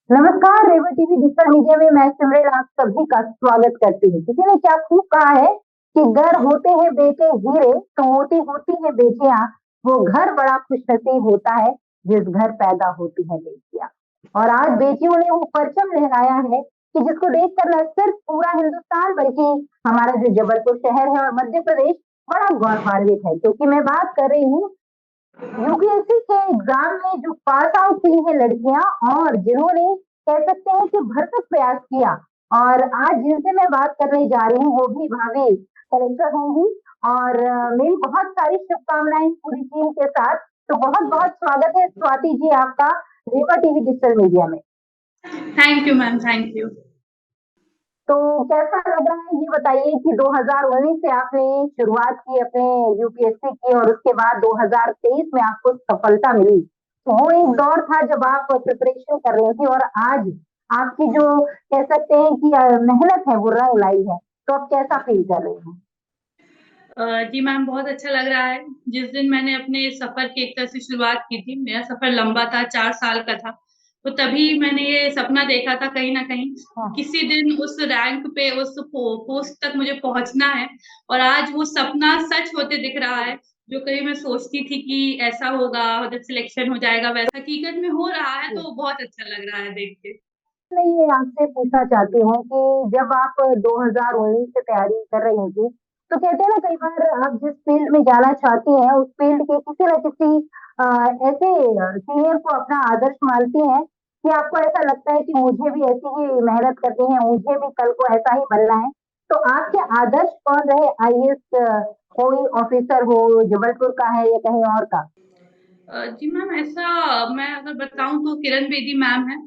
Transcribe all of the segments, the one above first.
नमस्कार, रेवा TV digital media में मैं सिमरन आप सभी का स्वागत करती हूँ। किसी ने क्या खूब कहा है कि घर होते हैं बेटे हीरे तो मोटी होती है बेटियां, वो घर बड़ा खुशनसीब होता है जिस घर पैदा होती है बेटियां। और आज बेटियों ने वो परचम लहराया है कि जिसको देखकर न सिर्फ पूरा हिंदुस्तान बल्कि हमारा जो जबलपुर शहर है और मध्य प्रदेश बड़ा गौरवान्वित है, क्योंकि मैं बात कर रही हूँ यूपीएससी के एग्जाम में जो पास आउट हुई है लड़कियां और जिन्होंने कह सकते हैं कि भरसक प्रयास किया, और आज जिनसे मैं बात करने जा रही हूँ वो भी भावी कलेक्टर होंगी। और मेरी बहुत सारी शुभकामनाएं पूरी टीम के साथ। तो बहुत बहुत स्वागत है स्वाति जी आपका रेवा टीवी डिजिटल मीडिया में। Thank you ma'am, thank you. तो कैसा लग रहा है ये बताइए कि 2019 से आपने शुरुआत की अपने यूपीएससी की और उसके बाद 2023 में आपको सफलता मिली। तो वो एक दौर था जब आप प्रिपरेशन कर रही थी और आज आपकी जो कह सकते हैं कि मेहनत है वो रंग लाई है। तो आप कैसा फील कर रही हैं? जी मैम, बहुत अच्छा लग रहा है। जिस दिन मैंने अपने सफ़र की एक तरह से शुरुआत की थी, मेरा सफ़र लंबा था, 4 साल का था। तो तभी मैंने ये सपना देखा था कहीं न कहीं, हाँ, किसी दिन उस रैंक पे, उस पोस्ट तक मुझे पहुँचना है। और आज वो सपना सच होते दिख रहा है, जो कहीं मैं सोचती थी कि ऐसा होगा, जब सिलेक्शन हो जाएगा, वैसा हकीकत में हो रहा है, जी। तो बहुत अच्छा लग रहा है देख के। मैं ये आपसे पूछना चाहती हूँ कि जब आप 2019 से तैयारी कर रही थी, तो कहते हैं ना कई बार आप जिस फील्ड में जाना चाहती हैं, उस फील्ड के किसी न किसी ऐसे सीनियर को अपना आदर्श मानती हैं कि आपको ऐसा लगता है कि मुझे भी ऐसी ही मेहनत करनी है, मुझे भी कल को ऐसा ही बनना है। तो आपके आदर्श कौन रहे? आईएएस कोई ऑफिसर हो, जबलपुर का है या कहीं और का? जी मैम, ऐसा मैं अगर बताऊँ तो किरण बेदी मैम हैं।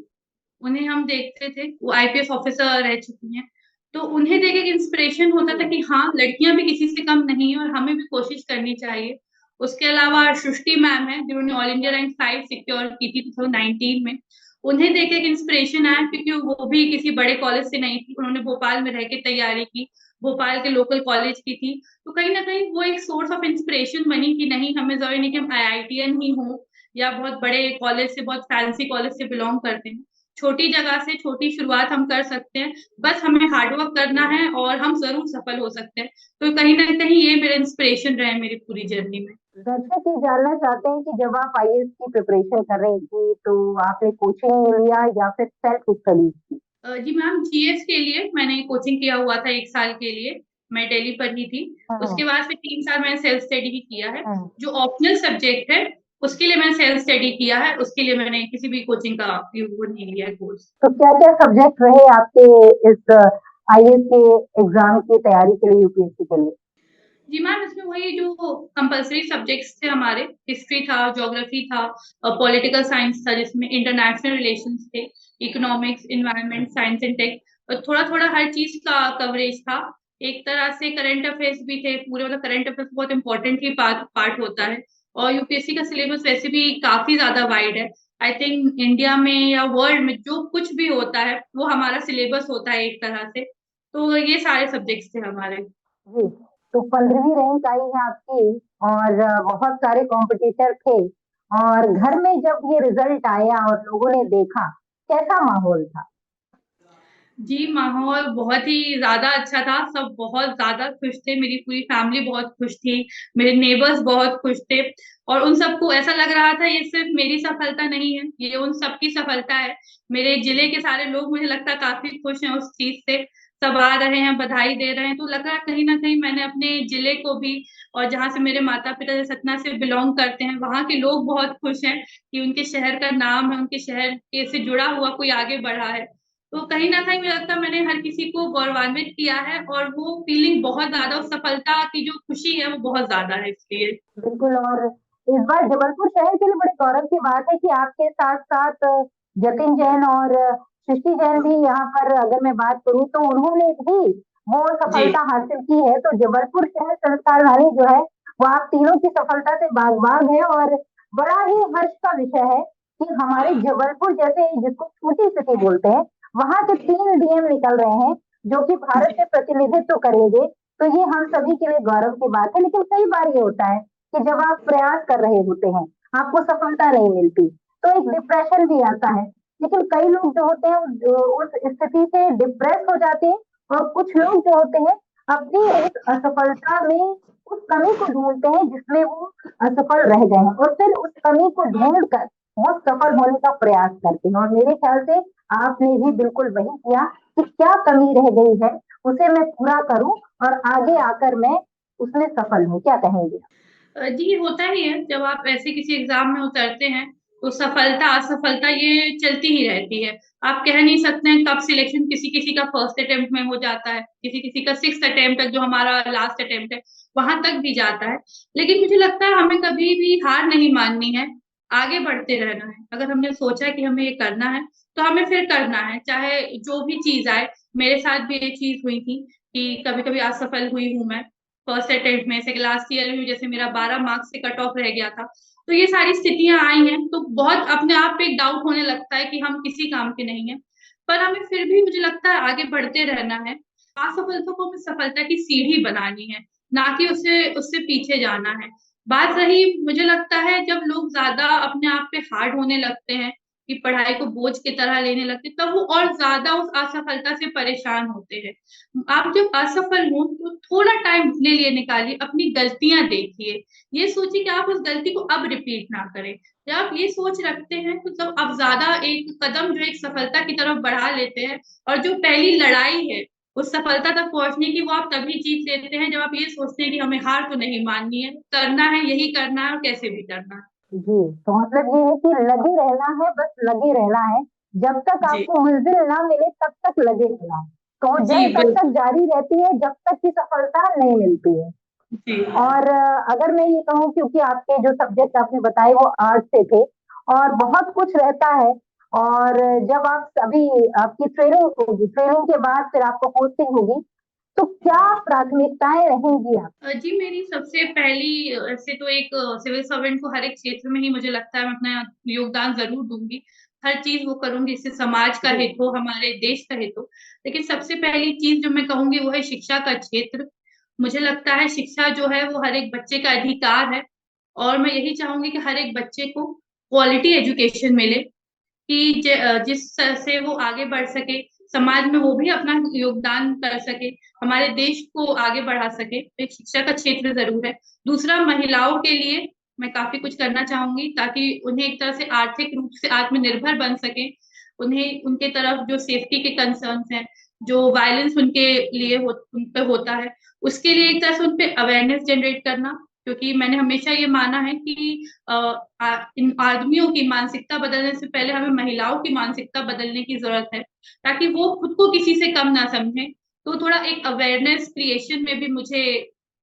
उन्हें हम देखते थे, वो आईपीएस ऑफिसर रह चुकी हैं। तो उन्हें देख एक इंस्पिरेशन होता था कि हाँ, लड़कियाँ भी किसी से कम नहीं हैं और हमें भी कोशिश करनी चाहिए। उसके अलावा सृष्टि मैम हैं, जिन्होंने ऑल इंडिया रैंक 5 सिक्योर की थी 2019 में। उन्हें देख एक इंस्पिरेशन आया, क्योंकि वो भी किसी बड़े कॉलेज से नहीं थी, उन्होंने भोपाल में रह के तैयारी की, भोपाल के लोकल कॉलेज की थी। तो कहीं न कहीं वो एक सोर्स ऑफ इंस्पिरेशन बनी कि नहीं, हमें ज़रूरी नहीं कि हम आईआईटीएन ही हों या बहुत बड़े कॉलेज से, बहुत फैंसी कॉलेज से बिलॉन्ग करते हैं। छोटी जगह से छोटी शुरुआत हम कर सकते हैं, बस हमें हार्ड वर्क करना है और हम ज़रूर सफल हो सकते हैं। तो कहीं न कहीं ये मेरा इंस्पिरेशन रहा है मेरी पूरी जर्नी में। दर्शक ये जानना चाहते हैं कि जब आप आईएएस की प्रिपरेशन कर रही थी, तो आपने कोचिंग लिया या फिर सेल्फ स्टडी की? जी मैम, जीएस के लिए मैंने कोचिंग किया हुआ था 1 साल के लिए, मैं दिल्ली पर ही थी। हाँ, उसके बाद फिर 3 साल मैंने सेल्फ स्टडी ही किया है। हाँ। जो ऑप्शनल सब्जेक्ट है, उसके लिए मैंने सेल्फ स्टडी किया है, उसके लिए मैंने किसी भी कोचिंग का वो नहीं लिया है कोर्स। तो क्या-क्या सब्जेक्ट रहे आपके इस आईएएस के एग्ज़ाम की तैयारी के लिए, यूपीएससी के लिए? जी मैम, इसमें वही जो कंपल्सरी सब्जेक्ट्स थे हमारे, हिस्ट्री था, ज्योग्राफी था, पॉलिटिकल साइंस था जिसमें इंटरनेशनल रिलेशंस थे, economics, environment, science and tech, और थोड़ा-थोड़ा हर चीज़ का कवरेज था। एक तरह से करंट अफेयर्स भी थे, पूरे मतलब करंट अफेयर्स बहुत इम्पोर्टेंट ही पार्ट पार्ट होता है। और यूपीएससी का सिलेबस वैसे भी काफ़ी ज़्यादा वाइड है। आई थिंक इंडिया में या वर्ल्ड में जो कुछ भी होता है, वो हमारा सिलेबस होता है एक तरह से। तो ये सारे सब्जेक्ट्स थे हमारे। जी, तो 15वीं रैंक आई है आपकी और बहुत सारे कॉम्पिटिटर थे, और घर में जब ये रिज़ल्ट आया और लोगों ने देखा, कैसा माहौल था? जी, माहौल बहुत ही ज़्यादा अच्छा था, सब बहुत ज़्यादा खुश थे, मेरी पूरी फैमिली बहुत खुश थी, मेरे नेबर्स बहुत खुश थे, और उन सबको ऐसा लग रहा था ये सिर्फ़ मेरी सफलता नहीं है, ये उन सबकी सफलता है। मेरे जिले के सारे लोग मुझे लगता है काफ़ी खुश हैं उस चीज़ से, सब आ रहे हैं, बधाई दे रहे हैं, तो लग रहा है कहीं न कहीं मैंने अपने जिले को भी, और जहाँ से मेरे माता-पिता जो सतना से बिलॉन्ग करते हैं, वहाँ के लोग बहुत खुश हैं कि उनके शहर का नाम है, उनके शहर के से जुड़ा हुआ कोई आगे बढ़ा है। तो कहीं न कहीं मुझे लगता है मैंने हर किसी को गौरवान्वित किया है, और वो फीलिंग बहुत ज़्यादा, उस सफलता की जो खुशी है वो बहुत ज़्यादा है इसलिए। बिल्कुल। और इस बार जबलपुर शहर के लिए बड़े गौरव की बात है कि आपके साथ-साथ जतिन जैन और सृष्टि जैन भी यहाँ पर, अगर मैं बात करूँ तो उन्होंने भी वो जी। सफलता हासिल की है। तो जबलपुर शहर संस्कार वाली जो है, वो आप तीनों की सफलता से बाग-बाग है और बड़ा ही हर्ष का विषय है कि हमारे जबलपुर जैसे, जिसको छोटी सिटी बोलते हैं, वहाँ से 3 डीएम निकल रहे हैं, जो कि भारत जी। में प्रतिनिधित्व करेंगे। तो ये हम सभी के लिए गौरव की बात है। लेकिन कई बार ये होता है कि जब आप प्रयास कर रहे होते हैं, आपको सफलता नहीं मिलती, तो एक डिप्रेशन भी आता है लेकिन कई लोग जो होते हैं उस स्थिति से डिप्रेस हो जाते हैं, और कुछ लोग जो होते हैं अपनी उस असफलता में उस कमी को ढूंढते हैं जिसमें वो असफल रह गए हैं, और फिर उस कमी को ढूंढ कर वो सफल होने का प्रयास करते हैं। और मेरे ख्याल से आपने भी बिल्कुल वही किया कि क्या कमी रह गई है उसे मैं पूरा करूं और आगे आकर मैं उसमें सफल हूँ। क्या कहेंगे? जी, होता ही है जब आप ऐसे किसी एग्जाम में उतरते हैं तो सफलता असफलता ये चलती ही रहती है। आप कह नहीं सकते हैं कब सिलेक्शन किसी किसी का फर्स्ट अटेम्प्ट में हो जाता है, किसी किसी का सिक्स्थ अटेम्प्ट तक जो हमारा लास्ट अटेम्प्ट है वहां तक भी जाता है। लेकिन मुझे लगता है हमें कभी भी हार नहीं माननी है, आगे बढ़ते रहना है। अगर हमने सोचा है कि हमें ये करना है तो हमें फिर करना है, चाहे जो भी चीज आए। मेरे साथ भी ये चीज हुई थी कि कभी कभी असफल हुई हूं मैं फर्स्ट अटेम्प्ट में से। लास्ट ईयर में जैसे मेरा 12 मार्क्स से कट ऑफ रह गया था, तो ये सारी स्थितियां आई हैं तो बहुत अपने आप पे एक डाउट होने लगता है कि हम किसी काम के नहीं है। पर हमें फिर भी मुझे लगता है आगे बढ़ते रहना है। असफलता को हमें सफलता की सीढ़ी बनानी है, ना कि उससे उससे पीछे जाना है। बात रही, मुझे लगता है जब लोग ज्यादा अपने आप पे हार्ड होने लगते हैं कि पढ़ाई को बोझ की तरह लेने लगते हैं, तब वो और ज्यादा उस असफलता से परेशान होते हैं। आप जब असफल हो तो थोड़ा टाइम अपने लिए निकालिए, अपनी गलतियां देखिए, ये सोचिए कि आप उस गलती को अब रिपीट ना करें। जब आप ये सोच रखते हैं तो तब आप ज्यादा एक कदम जो एक सफलता की तरफ बढ़ा लेते हैं। और जो पहली लड़ाई है उस सफलता तक पहुंचने की, वो आप तभी जीत लेते हैं जब आप ये सोचते हैं कि हमें हार तो नहीं माननी है, करना है, यही करना है और कैसे भी करना है। जी, तो मतलब ये है कि लगे रहना है, बस लगे रहना है। जब तक जी। आपको मंजिल ना मिले तब तक लगे रहना है। तो जी जंग तब तक बिल्कुल। जारी रहती है जब तक कि सफलता नहीं मिलती है। जी। और अगर मैं ये कहूँ, क्योंकि आपके जो सब्जेक्ट आपने बताए वो आर्ट से थे और बहुत कुछ रहता है, और जब आप अभी आपकी ट्रेनिंग होगी, ट्रेनिंग के बाद फिर आपको पोस्टिंग होगी, तो क्या प्राथमिकताएं रहेंगी आप? जी, मेरी सबसे पहली ऐसे तो एक सिविल सर्वेंट को हर एक क्षेत्र में ही मुझे लगता है मैं अपना योगदान ज़रूर दूँगी। हर चीज़ वो करूँगी जिससे समाज का जी। हित हो, हमारे देश का हित हो। लेकिन सबसे पहली चीज़ जो मैं कहूँगी वो है शिक्षा का क्षेत्र। मुझे लगता है शिक्षा जो है वो हर एक बच्चे का अधिकार है, और मैं यही चाहूँगी कि हर एक बच्चे को क्वालिटी एजुकेशन मिले, कि जिस से वो आगे बढ़ सके, समाज में वो भी अपना योगदान कर सके, हमारे देश को आगे बढ़ा सके। तो एक शिक्षा का क्षेत्र ज़रूर है। दूसरा, महिलाओं के लिए मैं काफ़ी कुछ करना चाहूँगी ताकि उन्हें एक तरह से आर्थिक रूप से आत्मनिर्भर बन सकें। उन्हें उनके तरफ जो सेफ्टी के कंसर्न्स हैं, जो वायलेंस उनके लिए उन पे होता है, उसके लिए एक तरह से उन पे अवेयरनेस जनरेट करना। क्योंकि मैंने हमेशा ये माना है कि इन आदमियों की मानसिकता बदलने से पहले हमें महिलाओं की मानसिकता बदलने की ज़रूरत है, ताकि वो खुद को किसी से कम ना समझें। तो थोड़ा एक अवेयरनेस क्रिएशन में भी मुझे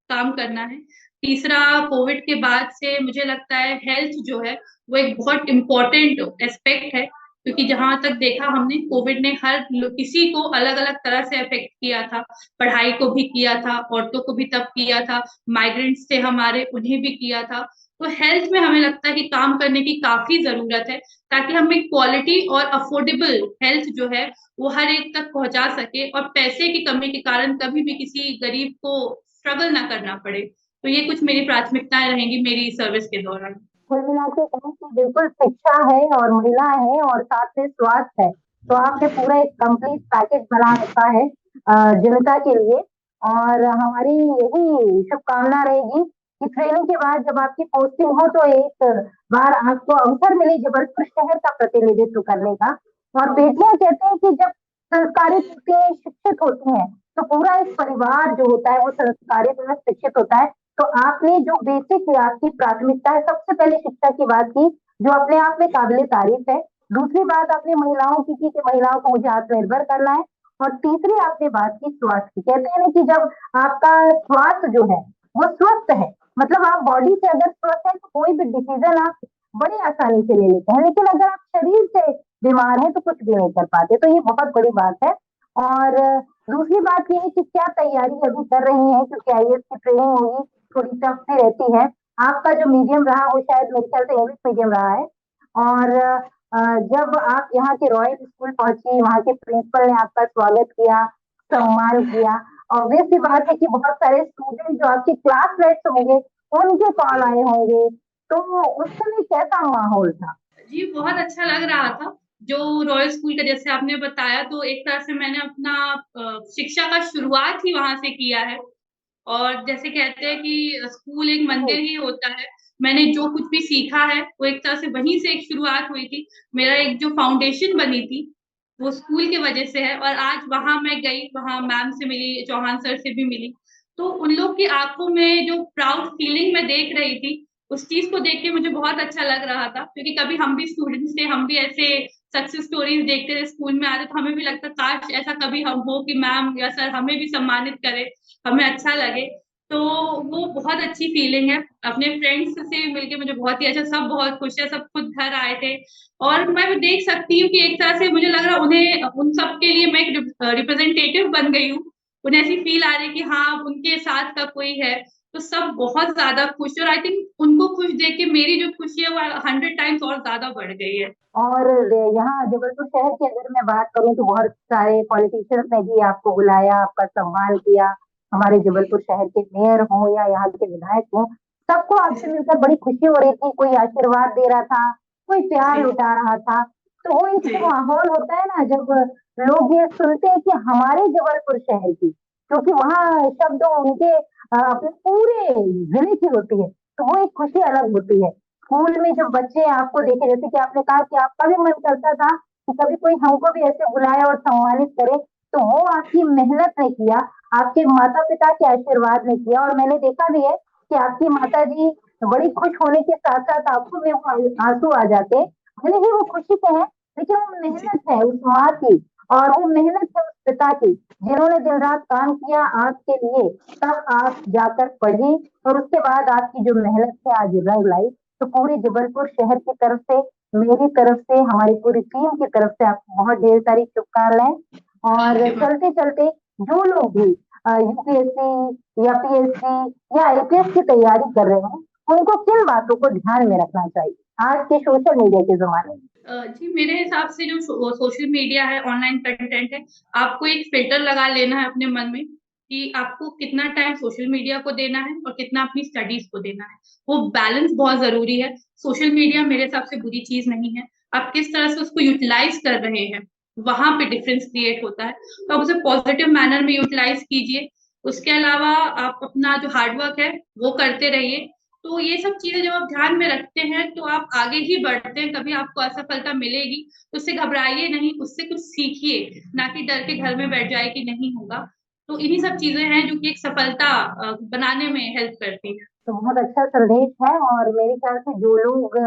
काम करना है। तीसरा, कोविड के बाद से मुझे लगता है हेल्थ जो है वो एक बहुत इम्पोर्टेंट एस्पेक्ट है, क्योंकि जहाँ तक देखा हमने कोविड ने हर किसी को अलग-अलग तरह से अफेक्ट किया था। पढ़ाई को भी किया था, औरतों को भी तब किया था, माइग्रेंट्स थे हमारे उन्हें भी किया था। तो हेल्थ में हमें लगता है कि काम करने की काफ़ी ज़रूरत है, ताकि हम एक क्वालिटी और अफोर्डेबल हेल्थ जो है वो हर एक तक पहुँचा सकें और पैसे की कमी के कारण कभी भी किसी गरीब को स्ट्रगल ना करना पड़े। तो ये कुछ मेरी प्राथमिकताएँ रहेंगी मेरी सर्विस के दौरान। कुल मिला के कहें कि बिल्कुल शिक्षा है और महिला है और साथ में स्वास्थ्य है, तो आपने पूरा एक कंप्लीट पैकेज बना रखा है जनता के लिए। और हमारी यही शुभकामना रहेगी कि ट्रेनिंग के बाद जब आपकी पोस्टिंग हो तो एक बार आपको अवसर मिले जबलपुर शहर का प्रतिनिधित्व करने का। और बेटियां कहते हैं कि जब संस्कारित होती है, शिक्षित होती हैं, तो पूरा एक परिवार जो होता है वो संस्कारित और शिक्षित होता है। तो आपने जो बेसिक आपकी प्राथमिकता है, सबसे पहले शिक्षा की बात की, जो अपने आप में काबिले तारीफ है। दूसरी बात आपने महिलाओं की कि महिलाओं को मुझे आत्मनिर्भर करना है। और तीसरी आपने बात की स्वास्थ्य की। कहते हैं ना कि जब आपका स्वास्थ्य जो है वो स्वस्थ है, मतलब आप बॉडी से अगर स्वस्थ है तो कोई भी डिसीजन आप बड़ी आसानी से ले लेते हैं, लेकिन अगर आप शरीर से बीमार हैं तो कुछ भी नहीं कर पाते। तो ये बहुत बड़ी बात है। और दूसरी बात ये है कि क्या तैयारी अभी कर रही हैं, क्योंकि आईएएस की ट्रेनिंग होगी, थोड़ी टफ भी रहती है। आपका जो मीडियम रहा वो शायद मेरे ख्याल से इंग्लिश मीडियम रहा है। और जब आप यहाँ के रॉयल स्कूल पहुंची, वहाँ के प्रिंसिपल ने आपका स्वागत किया, सम्मान किया, ऑब्वियस सी बात है कि बहुत सारे स्टूडेंट जो आपके क्लासमेट्स होंगे उनके कॉल आए होंगे, तो उस समय कैसा माहौल था? जी, बहुत अच्छा लग रहा था। जो रॉयल स्कूल का जैसे आपने बताया, तो एक तरह से मैंने अपना शिक्षा का शुरुआत ही वहां से किया है। और जैसे कहते हैं कि स्कूल एक मंदिर ही होता है, मैंने जो कुछ भी सीखा है वो एक तरह से वहीं से एक शुरुआत हुई थी। मेरा एक जो फाउंडेशन बनी थी वो स्कूल की वजह से है, और आज वहां मैं गई, वहां मैम से मिली, चौहान सर से भी मिली, तो उन लोग की आंखों में जो प्राउड फीलिंग मैं देख रही थी, उस चीज को देख के मुझे बहुत अच्छा लग रहा था। क्योंकि कभी हम भी स्टूडेंट्स थे, हम भी ऐसे सक्सेस स्टोरीज देखते थे, स्कूल में आते, तो हमें भी लगता काश ऐसा कभी हम हो कि मैम या सर हमें भी सम्मानित करे, हमें अच्छा लगे। तो वो बहुत अच्छी फीलिंग है। अपने फ्रेंड्स से मिलके मुझे बहुत ही अच्छा, सब बहुत खुश है, सब खुद घर आए थे। और मैं भी देख सकती हूँ कि एक तरह से मुझे लग रहा है उन्हें, उन सब के लिए मैं एक रिप्रेजेंटेटिव बन गई हूँ। उन्हें ऐसी फील आ रही है कि हाँ उनके साथ का कोई है। तो सब बहुत ज्यादा खुश है, और आई थिंक उनको खुश देख के मेरी जो खुशी है वो 100 टाइम्स और ज्यादा बढ़ गई है। और यहाँ जबलपुर शहर की अगर मैं बात करूँ तो बहुत सारे पॉलिटिशियंस ने भी आपको बुलाया, आपका सम्मान किया। हमारे जबलपुर शहर के मेयर हो या यहाँ के विधायक हो, सबको आपसे जी। मिलकर बड़ी खुशी हो रही थी। कोई आशीर्वाद दे रहा था, कोई प्यार जी। लुटा रहा था। तो वो एक जी। जो माहौल होता है ना, जब लोग ये सुनते हैं कि हमारे जबलपुर शहर की, क्योंकि वहाँ शब्द उनके अपने पूरे जिले की होती है, तो वो एक खुशी अलग होती है। स्कूल में जब बच्चे आपको देखे, जैसे कि आपने कहा कि आपका भी मन करता था कि कभी कोई हमको भी ऐसे बुलाए और सम्मानित करे, तो वो आपकी मेहनत ने किया, आपके माता पिता के आशीर्वाद ने किया। और मैंने देखा भी है कि आपकी माता जी बड़ी खुश होने के साथ साथ आपको भी वो आंसू आ जाते, भले ही वो खुशी के हैं, लेकिन वो जी। मेहनत है उस माँ की, और वो मेहनत है उस पिता की, जिन्होंने दिन रात काम किया आपके लिए, तब आप जाकर पढ़े, और उसके बाद आपकी जो मेहनत है आज रंग लाई। तो पूरे जबलपुर शहर की तरफ से, मेरी तरफ से, हमारी पूरी टीम की तरफ से आपको बहुत ढेर सारी शुभकामनाएं। और थैंक यू मैम। चलते चलते जो लोग भी यूपीएससी या पीएससी या आईपीएस की तैयारी कर रहे हैं, उनको किन बातों को ध्यान में रखना चाहिए आज के सोशल मीडिया के जमाने में? जी, मेरे हिसाब से जो सोशल मीडिया है, ऑनलाइन कंटेंट है, आपको एक फिल्टर लगा लेना है अपने मन में कि आपको कितना टाइम सोशल मीडिया को देना है और कितना अपनी स्टडीज को देना है। वो बैलेंस बहुत जरूरी है। सोशल मीडिया मेरे हिसाब से बुरी चीज नहीं है, आप किस तरह से उसको यूटिलाइज कर रहे हैं, वहां पे डिफरेंस क्रिएट होता है। तो आप उसे पॉजिटिव मैनर में यूटिलाइज कीजिए। उसके अलावा आप अपना जो हार्डवर्क है वो करते रहिए। तो ये सब चीजें जब आप ध्यान में रखते हैं तो आप आगे ही बढ़ते हैं। कभी आपको असफलता मिलेगी तो उससे घबराइए नहीं, उससे कुछ सीखिए, ना कि डर के घर में बैठ जाए कि नहीं होगा। तो इन्हीं सब चीजें हैं जो कि एक सफलता बनाने में हेल्प करती है। तो बहुत अच्छा संदेश है, और मेरे ख्याल से जो लोग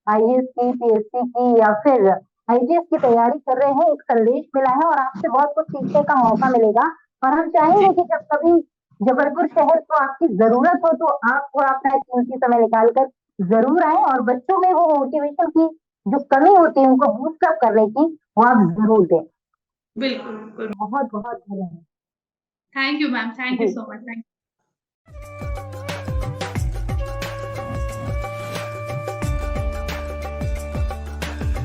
आईएएस की, पीएससी की या फिर आईपीएस की तैयारी कर रहे हैं, एक संदेश मिला है और आपसे बहुत कुछ सीखने का मौका मिलेगा। और हम जी। चाहेंगे कि जब कभी जबलपुर शहर को आपकी जरूरत हो तो आप थोड़ा अपना कीमती समय निकालकर जरूर आए, और बच्चों में वो मोटिवेशन की जो कमी होती है उनको बूस्ट अप करने की, वो आप जरूर दें। बिल्कुल बिल्कुल। बहुत बहुत धन्यवाद। Thank you ma'am, thank you जी। So much.